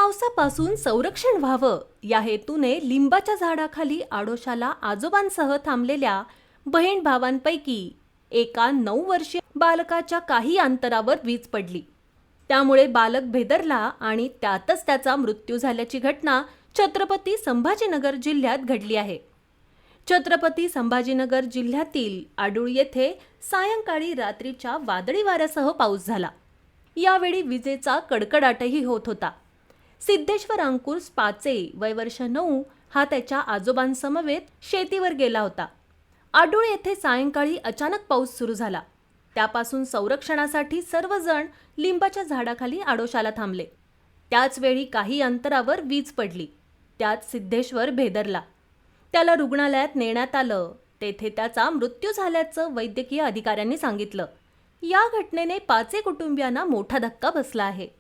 पावसापासून संरक्षण व्हावं या हेतूने लिंबाच्या झाडाखाली आडोशाला आजोबांसह थांबलेल्या बहीण भावांपैकी एका 9 वर्षीय बालकाच्या काही अंतरावर वीज पडली. त्यामुळे बालक भेदरला आणि त्यातच त्याचा मृत्यू झाल्याची घटना छत्रपती संभाजीनगर जिल्ह्यात घडली आहे. छत्रपती संभाजीनगर जिल्ह्यातील आडूळ येथे सायंकाळी रात्रीच्या वादळी वाऱ्यासह पाऊस झाला. यावेळी विजेचा कडकडाटही होत होता. सिद्धेश्वर अंकुश पाचे वय वर्ष 9 हा त्याच्या आजोबांसमवेत शेतीवर गेला होता. आडूळ येथे सायंकाळी अचानक पाऊस सुरू झाला. त्यापासून संरक्षणासाठी सर्वजण लिंबाच्या झाडाखाली आडोशाला थांबले. त्याच वेळी काही अंतरावर वीज पडली. त्यात सिद्धेश्वर भेदरला. त्याला रुग्णालयात नेण्यात आलं. तेथे त्याचा मृत्यू झाल्याचं वैद्यकीय अधिकाऱ्यांनी सांगितलं. या घटनेने पाचे कुटुंबियांना मोठा धक्का बसला आहे.